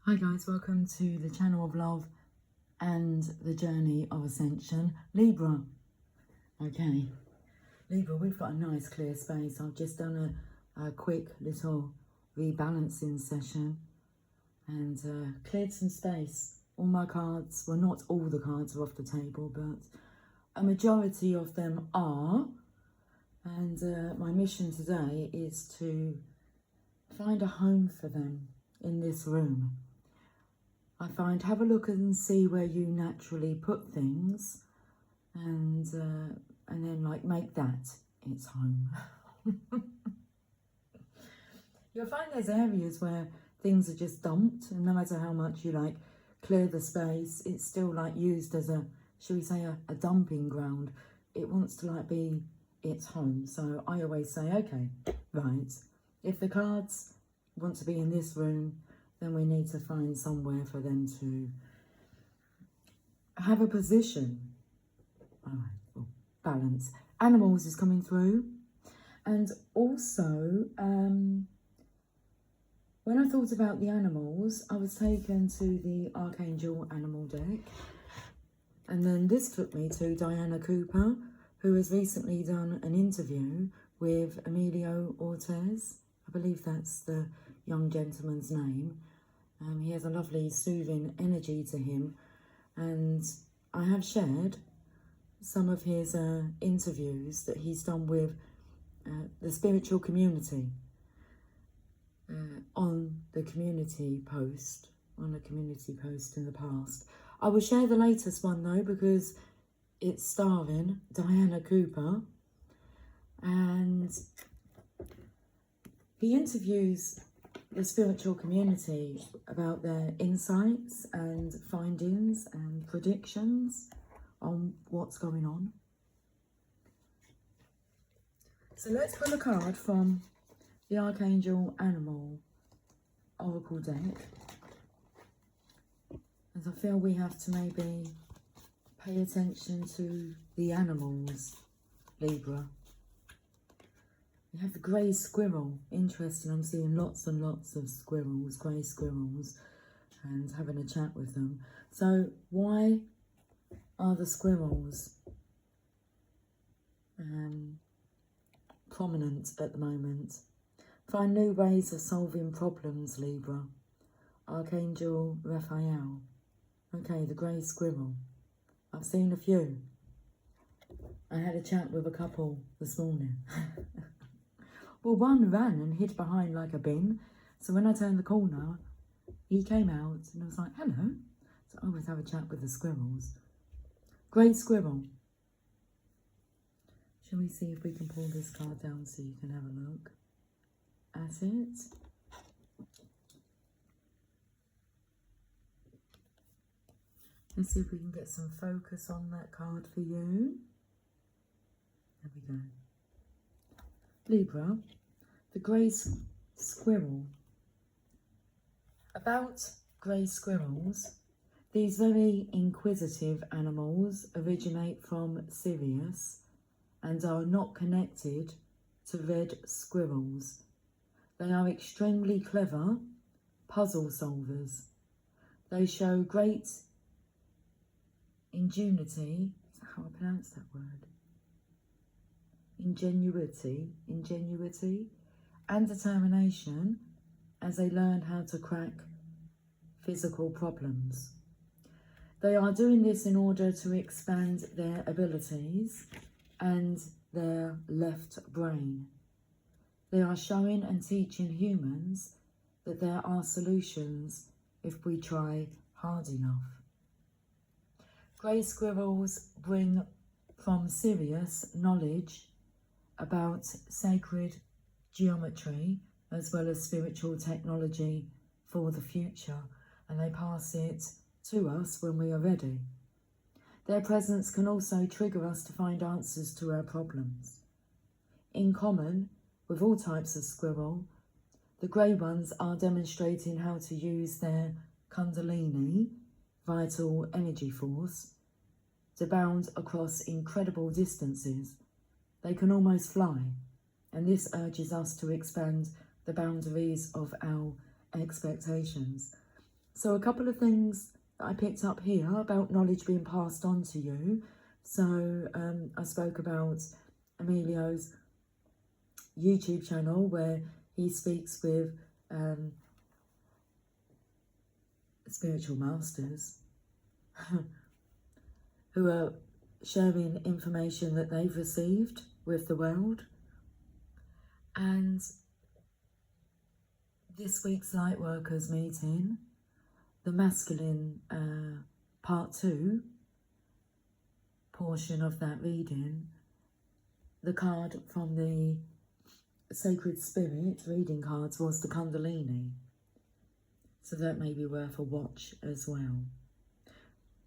Hi guys, welcome to the channel of love and the journey of ascension, Libra. Okay, Libra, we've got a nice clear space. I've just done a quick little rebalancing session and cleared some space. All my cards, well, not all the cards are off the table, but a majority of them are. And my mission today is to find a home for them in this room. I find, have a look and see where you naturally put things, and then like make that its home. You'll find there's areas where things are just dumped, and no matter how much you like clear the space, it's still like used as a, shall we say, a dumping ground. It wants to like be its home. So I always say, okay, right, if the cards want to be in this room, then we need to find somewhere for them to have a position. All right, well, balance. Animals is coming through. And also, when I thought about the animals, I was taken to the Archangel Animal deck. And then this took me to Diana Cooper, who has recently done an interview with Emilio Ortez. I believe that's the young gentleman's name. He has a lovely soothing energy to him, and I have shared some of his interviews that he's done with the spiritual community on a community post in the past. I will share the latest one though, because it's starring Diana Cooper, and he interviews the spiritual community about their insights and findings and predictions on what's going on. So let's pull a card from the Archangel Animal Oracle deck, as I feel we have to maybe pay attention to the animals, Libra. We have the grey squirrel. Interesting, I'm seeing lots and lots of squirrels, grey squirrels, and having a chat with them. So why are the squirrels prominent at the moment? Find new ways of solving problems, Libra. Archangel Raphael. Okay, the grey squirrel. I've seen a few. I had a chat with a couple this morning. Well, one ran and hid behind like a bin. So when I turned the corner, he came out and I was like, hello. So I always have a chat with the squirrels. Great squirrel. Shall we see if we can pull this card down so you can have a look at it? Let's see if we can get some focus on that card for you. There we go. Libra, the grey squirrel. About grey squirrels, these very inquisitive animals originate from Sirius and are not connected to red squirrels. They are extremely clever puzzle solvers. They show great ingenuity, is that how I pronounce that word? Ingenuity and determination as they learn how to crack physical problems. They are doing this in order to expand their abilities and their left brain. They are showing and teaching humans that there are solutions if we try hard enough. Grey squirrels bring from Sirius knowledge about sacred geometry as well as spiritual technology for the future, and they pass it to us when we are ready. Their presence can also trigger us to find answers to our problems. In common with all types of squirrel, the grey ones are demonstrating how to use their Kundalini, vital energy force, to bound across incredible distances. They can almost fly, and this urges us to expand the boundaries of our expectations. So a couple of things that I picked up here about knowledge being passed on to you. So I spoke about Emilio's YouTube channel where he speaks with spiritual masters who are sharing information that they've received with the world. And this week's Lightworkers meeting, the masculine part 2 portion of that reading, the card from the Sacred Spirit reading cards was the Kundalini. So that may be worth a watch as well.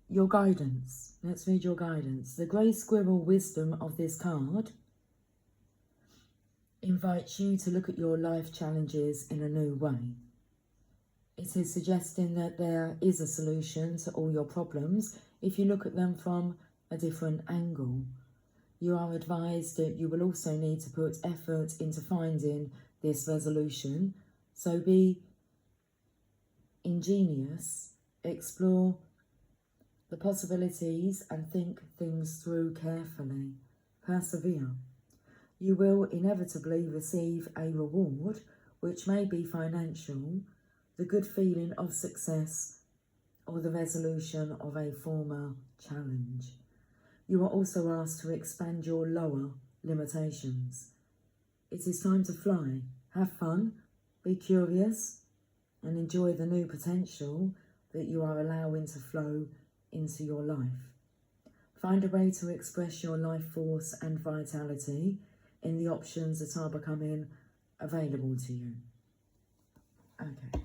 Your guidance. Let's read your guidance. The grey squirrel wisdom of this card invites you to look at your life challenges in a new way. It is suggesting that there is a solution to all your problems if you look at them from a different angle. You are advised that you will also need to put effort into finding this resolution, so be ingenious, explore the possibilities and think things through carefully. Persevere. You will inevitably receive a reward, which may be financial, the good feeling of success, or the resolution of a former challenge. You are also asked to expand your lower limitations. It is time to fly. Have fun, be curious, and enjoy the new potential that you are allowing to flow into your life. Find a way to express your life force and vitality in the options that are becoming available to you. Okay.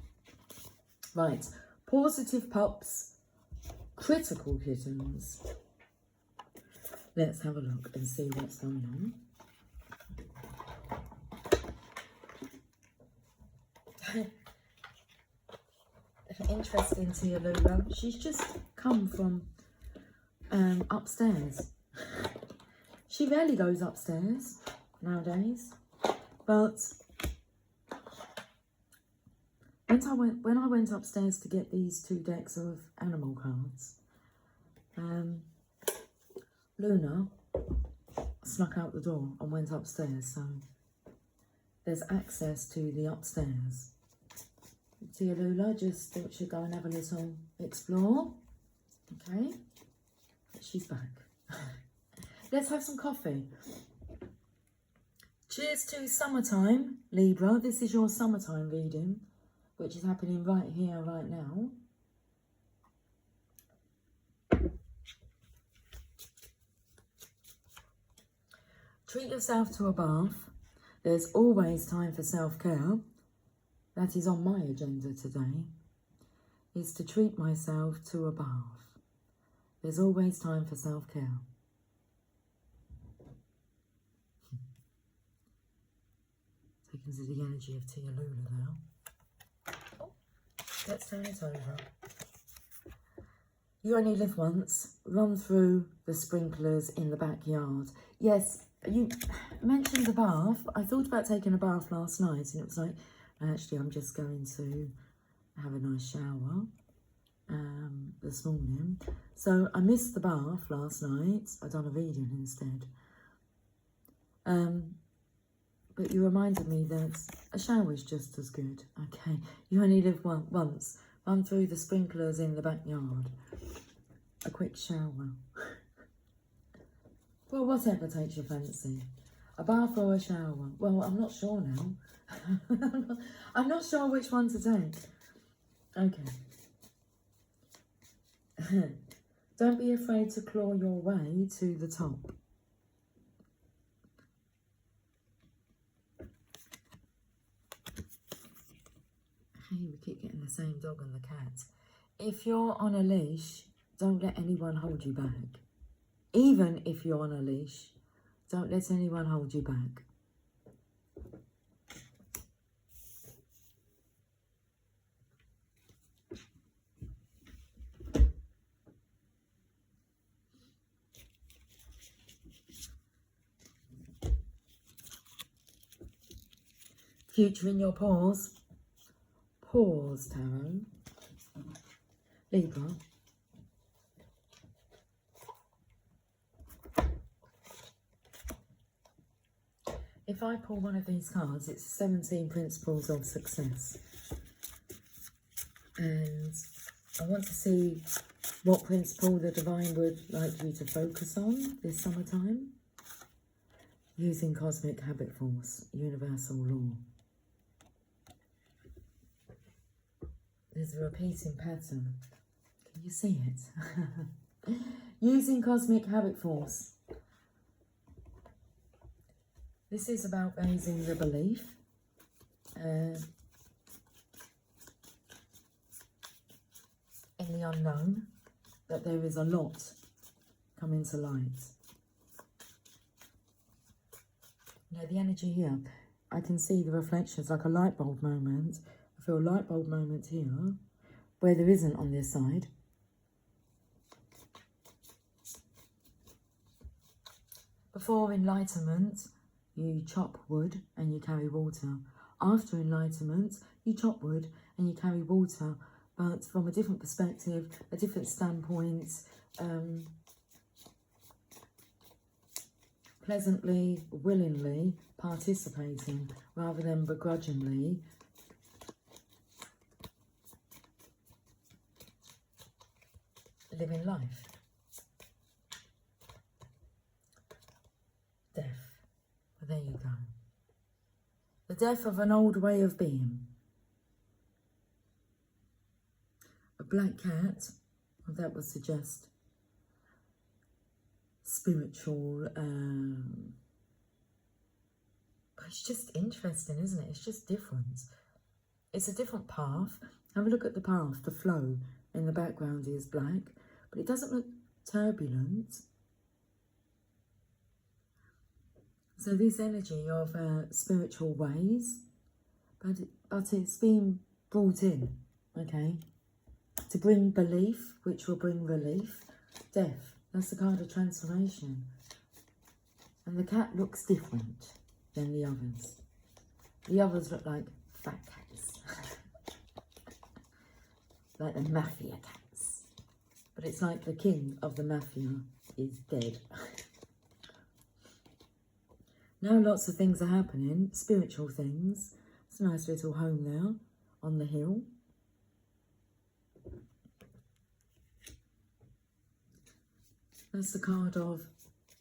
Right. Positive pups, critical kittens. Let's have a look and see what's going on. Interesting, Tia Lula. She's just come from upstairs. She rarely goes upstairs nowadays, but when I went upstairs to get these 2 decks of animal cards, Luna snuck out the door and went upstairs, so there's access to the upstairs. Tia Lula just thought she'd go and have a little explore. Okay, she's back. Let's have some coffee. Cheers to summertime, Libra. This is your summertime reading, which is happening right here, right now. Treat yourself to a bath. There's always time for self-care. That is on my agenda today, is to treat myself to a bath. There's always time for self-care. Taking to the energy of Tia Lula now. Oh, let's turn it over. You only live once. Run through the sprinklers in the backyard. Yes, you mentioned the bath. I thought about taking a bath last night and it was like, actually, I'm just going to have a nice shower this morning. So I missed the bath last night. I done a reading instead. But you reminded me that a shower is just as good. Okay, you only live once. Run through the sprinklers in the backyard. A quick shower. Well, whatever takes your fancy. A bath or a shower? Well, I'm not sure now. I'm not sure which one to take. Okay. Don't be afraid to claw your way to the top. Hey, we keep getting the same dog and the cat. If you're on a leash, don't let anyone hold you back. Even if you're on a leash, don't let anyone hold you back. Future in your paws. Pause, tarot. Libra. If I pull one of these cards, it's 17 Principles of Success. And I want to see what principle the Divine would like you to focus on this summertime. Using cosmic habit force, universal law. There's a repeating pattern. Can you see it? Using cosmic habit force. This is about raising the belief. In the unknown, that there is a lot coming to light. Now the energy here, I can see the reflections like a light bulb moment. I feel a light bulb moment here, where there isn't on this side. Before enlightenment, you chop wood and you carry water. After enlightenment, you chop wood and you carry water, but from a different perspective, a different standpoint, pleasantly, willingly participating rather than begrudgingly. Living life. Death. Well, there you go. The death of an old way of being. A black cat, well, that would suggest spiritual, but it's just interesting, isn't it? It's just different. It's a different path. Have a look at the path, the flow in the background is black, but it doesn't look turbulent. So this energy of spiritual ways, but it's been brought in, okay, to bring belief, which will bring relief. Death, that's the card of transformation. And the cat looks different than the others. The others look like fat cats. Like the mafia cats. But it's like the king of the mafia is dead. Now lots of things are happening, spiritual things. It's a nice little home there on the hill. That's the card of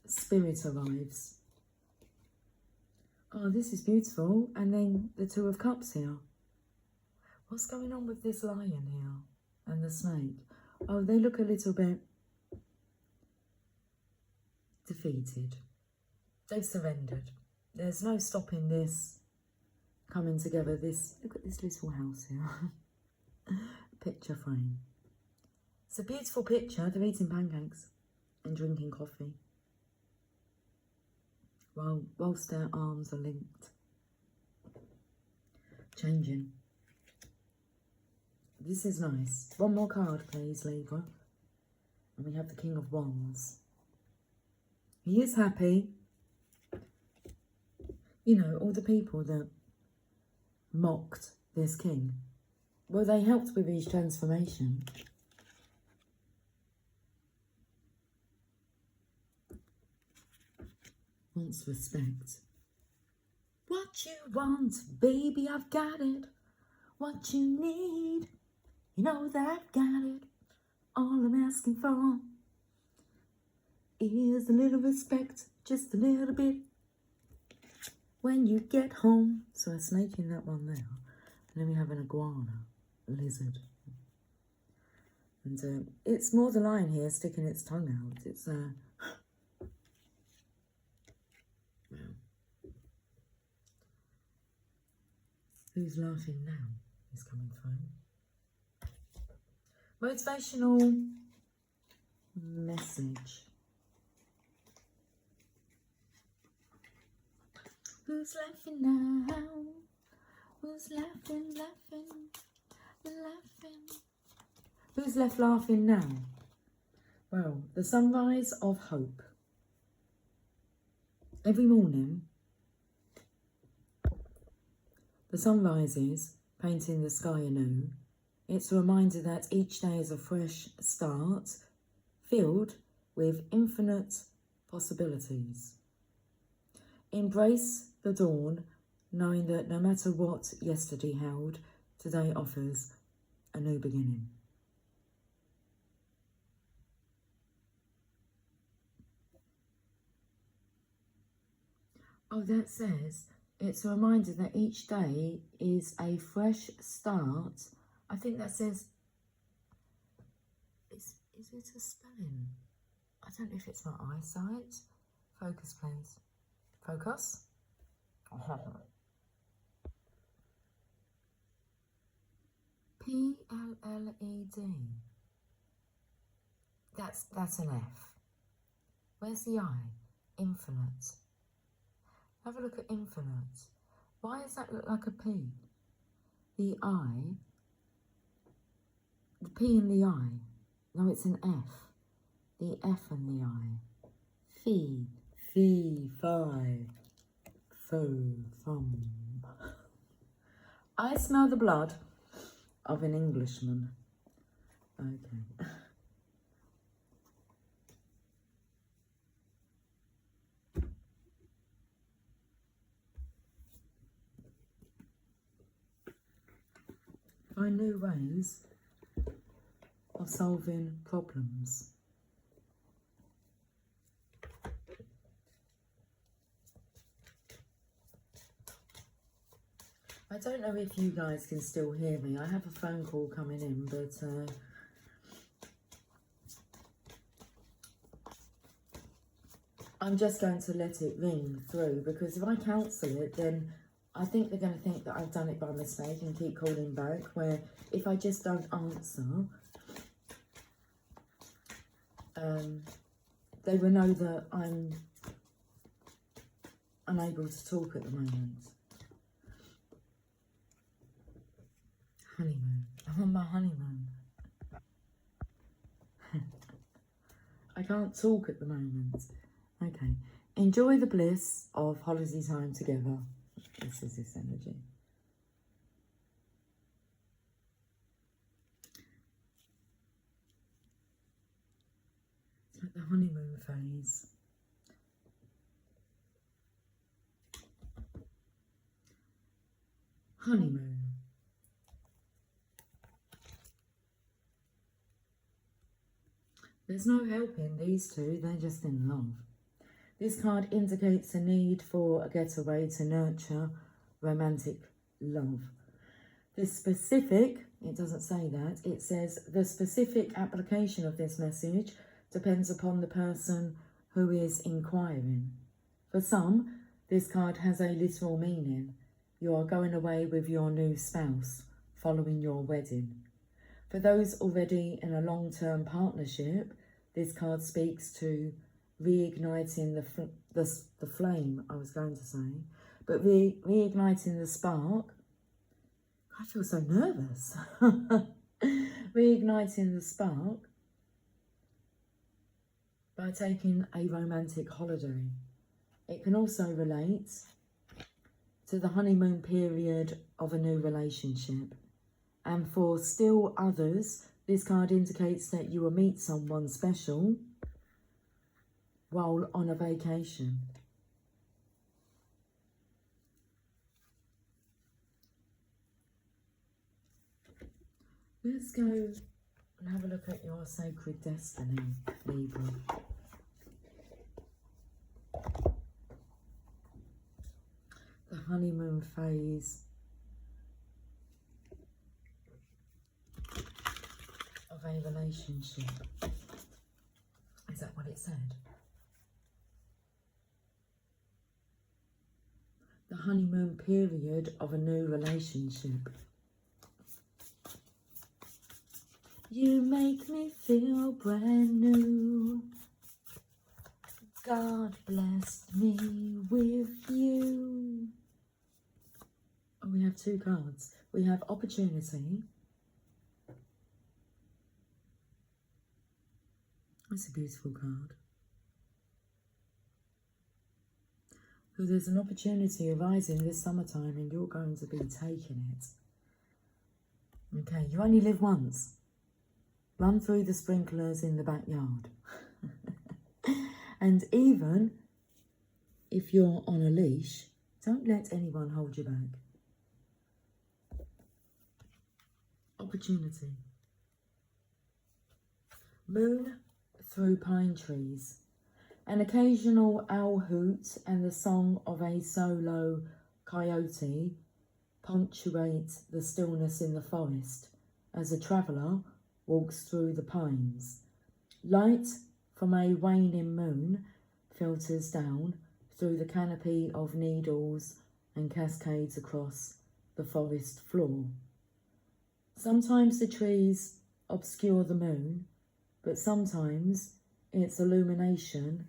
Spirit Arrives. Oh, this is beautiful. And then the Two of Cups here. What's going on with this lion here and the snake? Oh, they look a little bit defeated. They've surrendered. There's no stopping this coming together. This, look at this little house here. Picture frame. It's a beautiful picture. They're eating pancakes and drinking coffee whilst their arms are linked. Changing. This is nice. One more card, please, Libra. And we have the King of Wands. He is happy. You know, all the people that mocked this king, well, they helped with his transformation. Wants respect. What you want, baby, I've got it. What you need, you know that I've got it. All I'm asking for is a little respect, just a little bit. When you get home. So a snake in that one there. And then we have an iguana, a lizard. And it's more the lion here sticking its tongue out. It's wow. Who's laughing now is coming through. Motivational message. Who's laughing now? Who's laughing, laughing, laughing? Who's left laughing now? Well, the sunrise of hope. Every morning, the sun rises, painting the sky anew, It's a reminder that each day is a fresh start, filled with infinite possibilities. Embrace the dawn, knowing that no matter what yesterday held, today offers a new beginning. Oh, that says, it's a reminder that each day is a fresh start. I think that says, is it a spelling? I don't know if it's my eyesight. Focus, please. Focus. P-L-L-E-D. That's an F. Where's the I? Infinite. Have a look at infinite. Why does that look like a P? The I, the P and the I. No, it's an F. The F and the I. Fee, fi, fo, fum. I smell the blood of an Englishman. Okay. Find new ways of solving problems. I don't know if you guys can still hear me. I have a phone call coming in, but I'm just going to let it ring through, because if I cancel it, then I think they're going to think that I've done it by mistake and keep calling back, where if I just don't answer, they will know that I'm unable to talk at the moment. Honeymoon. I'm on my honeymoon. I can't talk at the moment. Okay. Enjoy the bliss of holiday time together. This is this energy. It's like the honeymoon phase. Honeymoon. There's no helping these two, they're just in love. This card indicates a need for a getaway to nurture romantic love. The specific, it doesn't say that, it says the specific application of this message depends upon the person who is inquiring. For some, this card has a literal meaning. You are going away with your new spouse following your wedding. For those already in a long-term partnership, this card speaks to reigniting the flame, I was going to say, but reigniting the spark. I feel so nervous. Reigniting the spark by taking a romantic holiday. It can also relate to the honeymoon period of a new relationship. And for still others, this card indicates that you will meet someone special while on a vacation. Let's go and have a look at your sacred destiny, Libra. The honeymoon phase of a relationship. Is that what it said? The honeymoon period of a new relationship. You make me feel brand new. God blessed me with you. Oh, we have two cards. We have opportunity. That's a beautiful card. So there's an opportunity arising this summertime and you're going to be taking it. Okay, you only live once. Run through the sprinklers in the backyard. And even if you're on a leash, don't let anyone hold you back. Opportunity. Moon through pine trees. An occasional owl hoot and the song of a solo coyote punctuate the stillness in the forest as a traveller walks through the pines. Light from a waning moon filters down through the canopy of needles and cascades across the forest floor. Sometimes the trees obscure the moon, but sometimes its illumination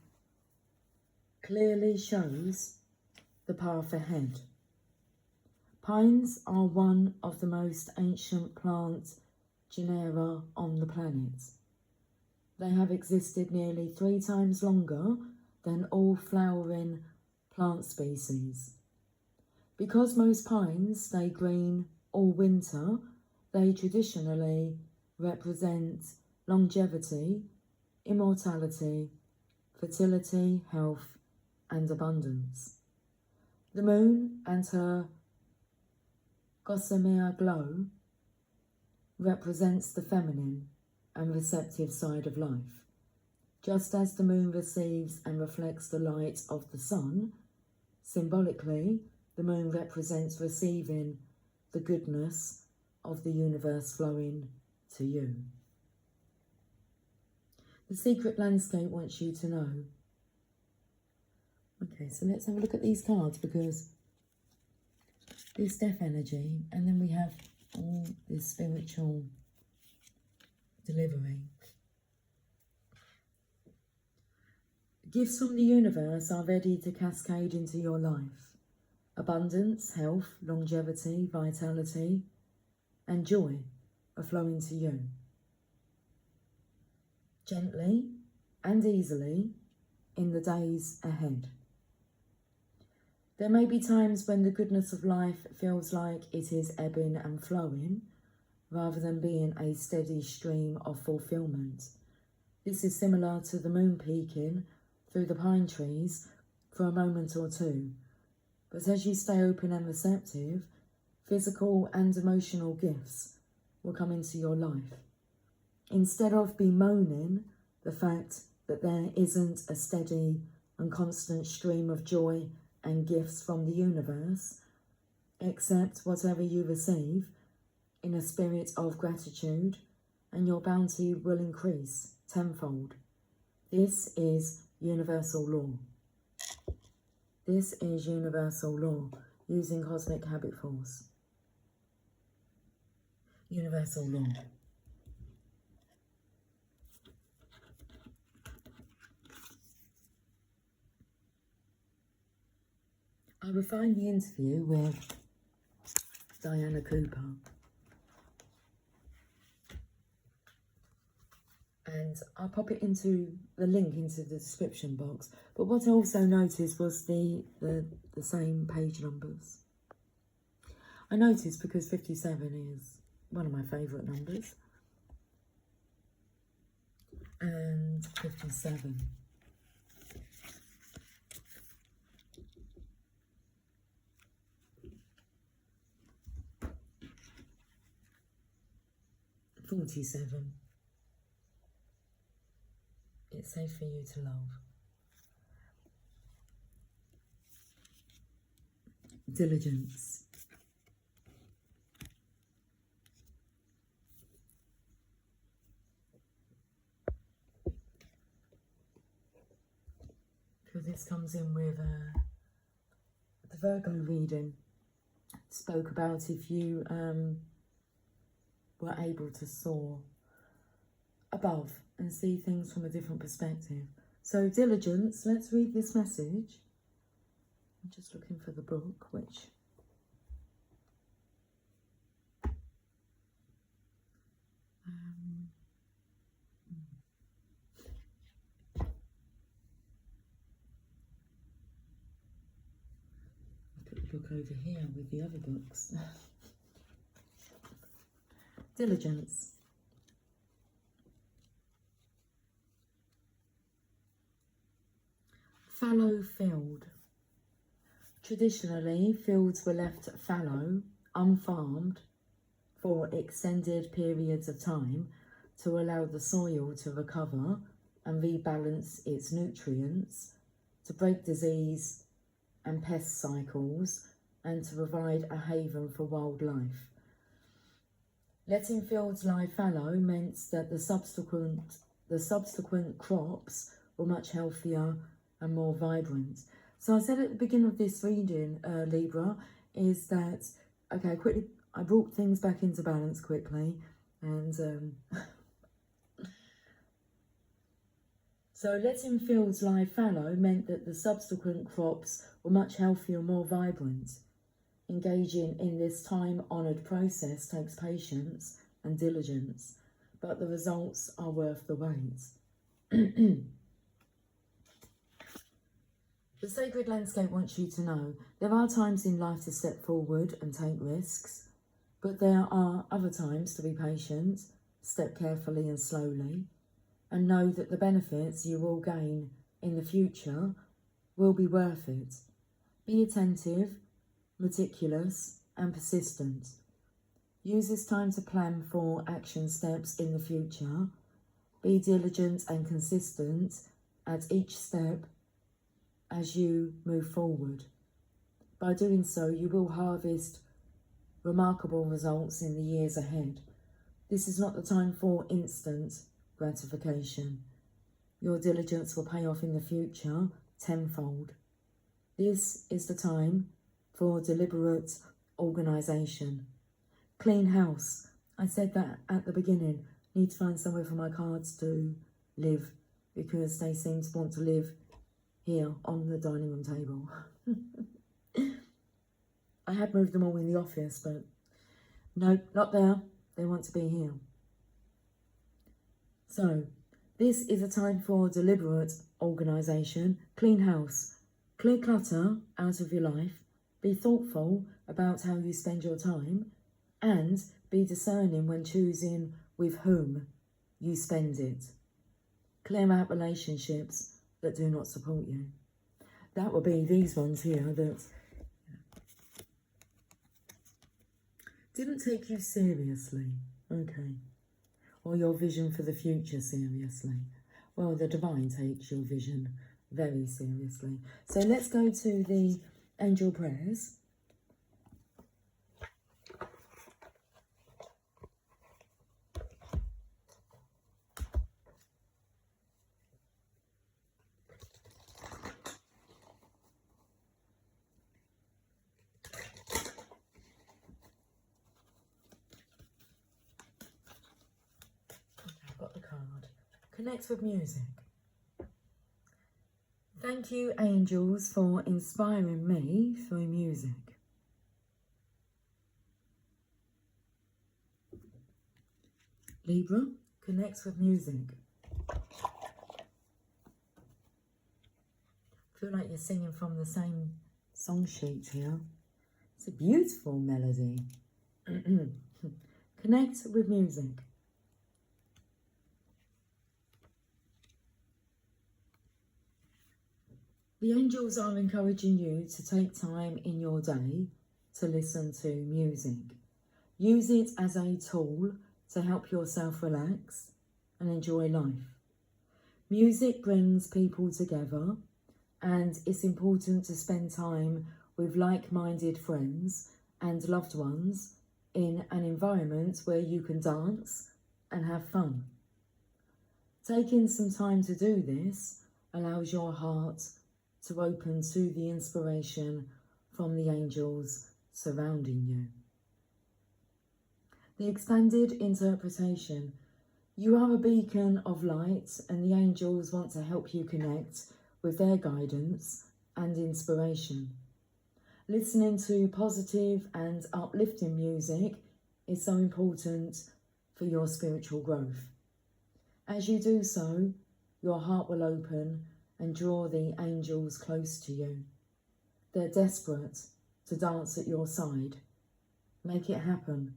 clearly shows the path ahead. Pines are one of the most ancient plant genera on the planet. They have existed nearly 3 times longer than all flowering plant species. Because most pines stay green all winter, they traditionally represent longevity, immortality, fertility, health, and abundance. The moon and her gossamer glow represents the feminine and receptive side of life. Just as the moon receives and reflects the light of the sun, symbolically, the moon represents receiving the goodness of the universe flowing to you. The secret landscape wants you to know. Okay, so let's have a look at these cards, because this death energy, and then we have all this spiritual delivery. Gifts from the universe are ready to cascade into your life. Abundance, health, longevity, vitality, and joy are flowing to you. Gently and easily in the days ahead. There may be times when the goodness of life feels like it is ebbing and flowing, rather than being a steady stream of fulfillment. This is similar to the moon peeking through the pine trees for a moment or two. But as you stay open and receptive, physical and emotional gifts will come into your life. Instead of bemoaning the fact that there isn't a steady and constant stream of joy and gifts from the universe, accept whatever you receive in a spirit of gratitude, and your bounty will increase tenfold. This is universal law. This is universal law using cosmic habit force. Universal law. I refined the interview with Diana Cooper, and I'll pop it into the link into the description box. But what I also noticed was the same page numbers. I noticed because 57 is one of my favourite numbers, and 57. "47. It's safe for you to love. Diligence. Because this comes in with the Virgo reading. Spoke about if you were able to soar above and see things from a different perspective. So diligence, let's read this message. I'm just looking for the book, which I put the book over here with the other books. diligence. Fallow field. Traditionally, fields were left fallow, unfarmed, for extended periods of time to allow the soil to recover and rebalance its nutrients, to break disease and pest cycles, and to provide a haven for wildlife. Letting fields lie fallow meant that the subsequent crops were much healthier and more vibrant. So I said at the beginning of this reading, Libra, is that, okay, quickly, I brought things back into balance quickly, and so letting fields lie fallow meant that the subsequent crops were much healthier and more vibrant. Engaging in this time-honoured process takes patience and diligence, but the results are worth the wait. The sacred landscape wants you to know there are times in life to step forward and take risks, but there are other times to be patient, step carefully and slowly, and know that the benefits you will gain in the future will be worth it. Be attentive, meticulous, and persistent. Use this time to plan for action steps in the future. Be diligent and consistent at each step as you move forward. By doing so, you will harvest remarkable results in the years ahead. This is not the time for instant gratification. Your diligence will pay off in the future tenfold. This is the time for deliberate organisation. Clean house. I said that at the beginning. Need to find somewhere for my cards to live, because they seem to want to live here on the dining room table. I had moved them all in the office, but no, not there. They want to be here. So, this is a time for deliberate organisation. Clean house. Clear clutter out of your life. Be thoughtful about how you spend your time, and be discerning when choosing with whom you spend it. Clear out relationships that do not support you. That will be these ones here that didn't take you seriously, okay, or your vision for the future seriously. Well, the divine takes your vision very seriously. So let's go to the angel prayers. I've got the card. Connect with music. Thank you, angels, for inspiring me through music. Libra, connect with music. Feel like you're singing from the same song sheet here. It's a beautiful melody. Connect with music. The angels are encouraging you to take time in your day to listen to music. Use it as a tool to help yourself relax and enjoy life. Music brings people together, and it's important to spend time with like-minded friends and loved ones in an environment where you can dance and have fun. Taking some time to do this allows your heart to open to the inspiration from the angels surrounding you. The expanded interpretation. You are a beacon of light, and the angels want to help you connect with their guidance and inspiration. Listening to positive and uplifting music is so important for your spiritual growth. As you do so, your heart will open and draw the angels close to you. They're desperate to dance at your side. Make it happen.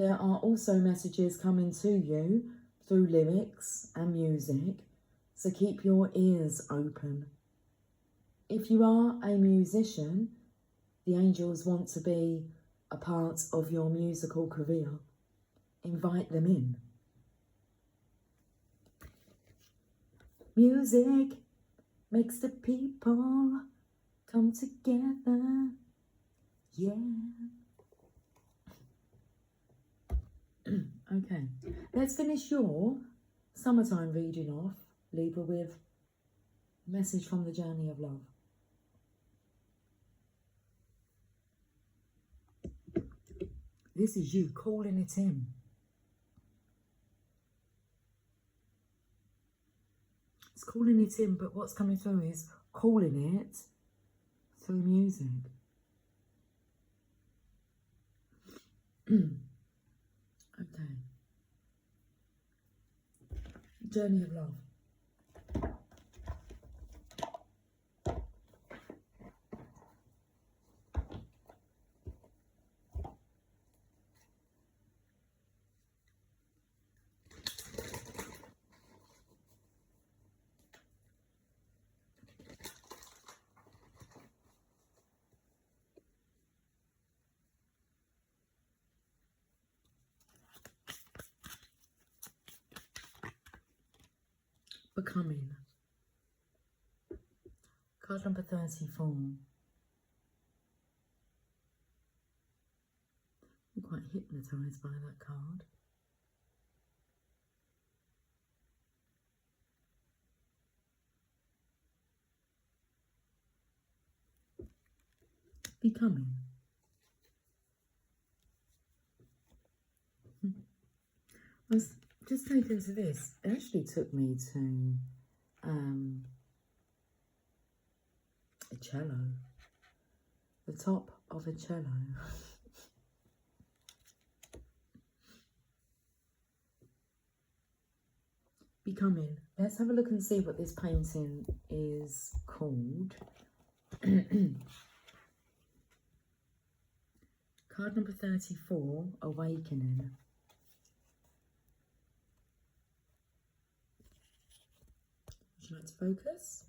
There are also messages coming to you through lyrics and music, so keep your ears open. If you are a musician, the angels want to be a part of your musical career. Invite them in. Music makes the people come together. Yeah. Okay, let's finish your summertime reading off, Libra, with a message from the journey of love. This is you calling it in. It's calling it in, but what's coming through is calling it through music. Okay. Journey of love. Becoming. Card number 34. I'm quite hypnotised by that card. Becoming. I was just taken to this. It actually took me to a cello. The top of a cello. Becoming. Let's have a look and see what this painting is called. Card number 34, Awakening. Would you like to focus?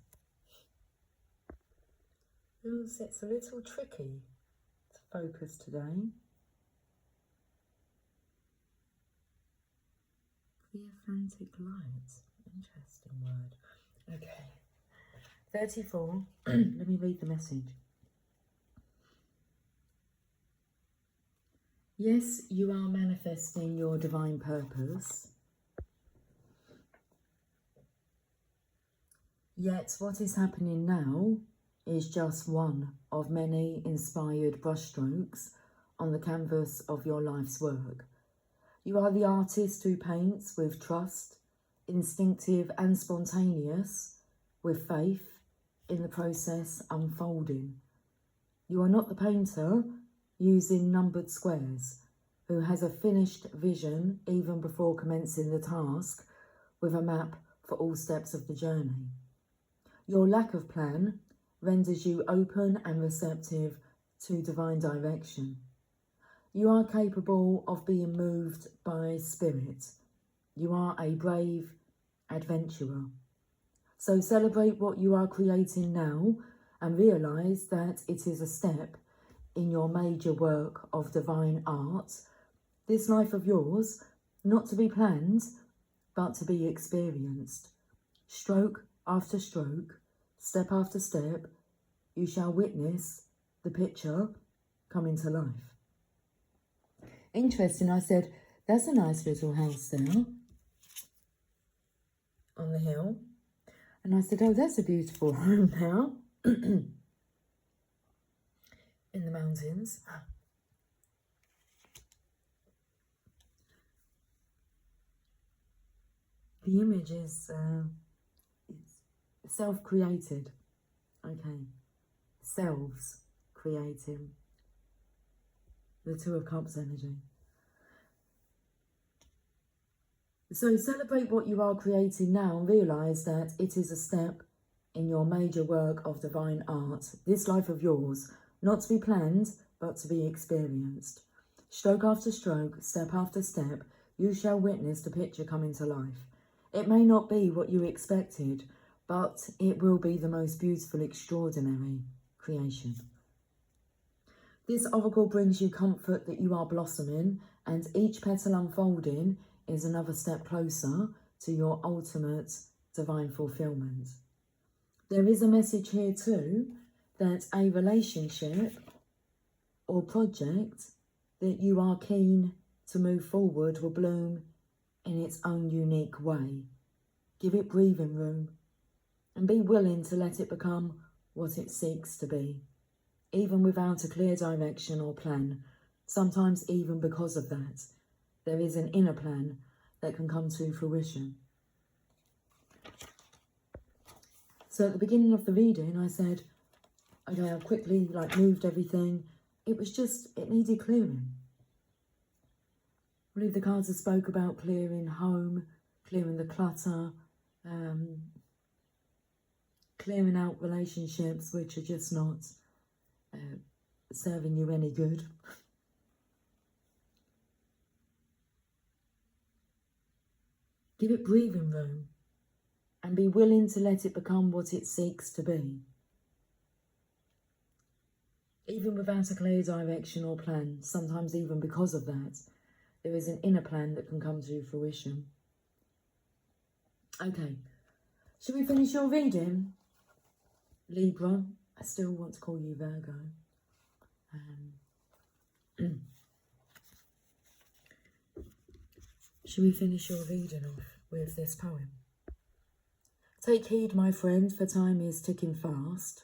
Feels it's a little tricky to focus today. Theophantic light. Interesting word. Okay. 34. Let me read the message. Yes, you are manifesting your divine purpose. Yet what is happening now is just one of many inspired brushstrokes on the canvas of your life's work. You are the artist who paints with trust, instinctive and spontaneous, with faith in the process unfolding. You are not the painter using numbered squares, who has a finished vision even before commencing the task, with a map for all steps of the journey. Your lack of plan renders you open and receptive to divine direction. You are capable of being moved by spirit. You are a brave adventurer. So celebrate what you are creating now and realise that it is a step in your major work of divine art, this life of yours, not to be planned, but to be experienced. Stroke after stroke, step after step, you shall witness the picture coming to life. Interesting, I said, that's a nice little house there on the hill. And I said, oh, that's a beautiful home now in the mountains. The image is self-created. Okay, selves creating. The Two of Cups energy. So celebrate what you are creating now and realise that it is a step in your major work of divine art, this life of yours, not to be planned, but to be experienced. Stroke after stroke, step after step, you shall witness the picture coming to life. It may not be what you expected, but it will be the most beautiful, extraordinary creation. This oracle brings you comfort that you are blossoming, and each petal unfolding is another step closer to your ultimate divine fulfillment. There is a message here too that a relationship or project that you are keen to move forward will bloom in its own unique way. Give it breathing room and be willing to let it become what it seeks to be, even without a clear direction or plan. Sometimes even because of that, there is an inner plan that can come to fruition. So at the beginning of the reading, I said, okay, I've quickly moved everything. It needed clearing. I believe the cards have spoke about clearing home, clearing the clutter, clearing out relationships which are just not serving you any good. Give it breathing room and be willing to let it become what it seeks to be. Even without a clear direction or plan, sometimes even because of that, there is an inner plan that can come to fruition. Okay, should we finish your reading? Libra, I still want to call you Virgo. Should we finish your reading off with this poem? Take heed, my friend, for time is ticking fast.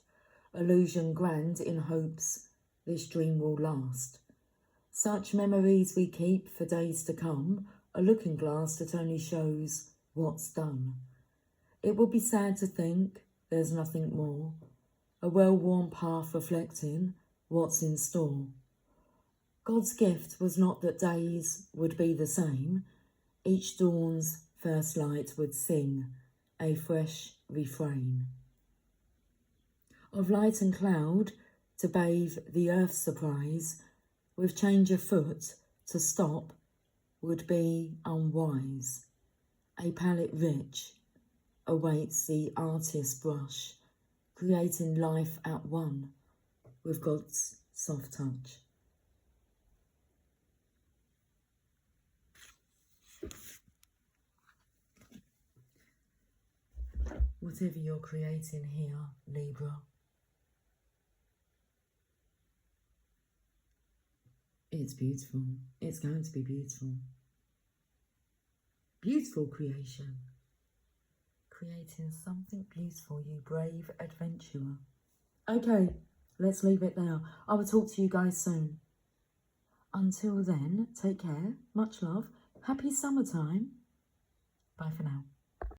Illusion grand in hopes this dream will last. Such memories we keep for days to come, a looking glass that only shows what's done. It would be sad to think there's nothing more, a well-worn path reflecting what's in store. God's gift was not that days would be the same. Each dawn's first light would sing a fresh refrain. Of light and cloud to bathe the earth's surprise, with change afoot to stop would be unwise. A palette rich awaits the artist's brush, creating life at one with God's soft touch. Whatever you're creating here, Libra, it's beautiful. It's going to be beautiful. Beautiful creation. Creating something beautiful, you brave adventurer. Okay, let's leave it there. I will talk to you guys soon. Until then, take care. Much love. Happy summertime. Bye for now.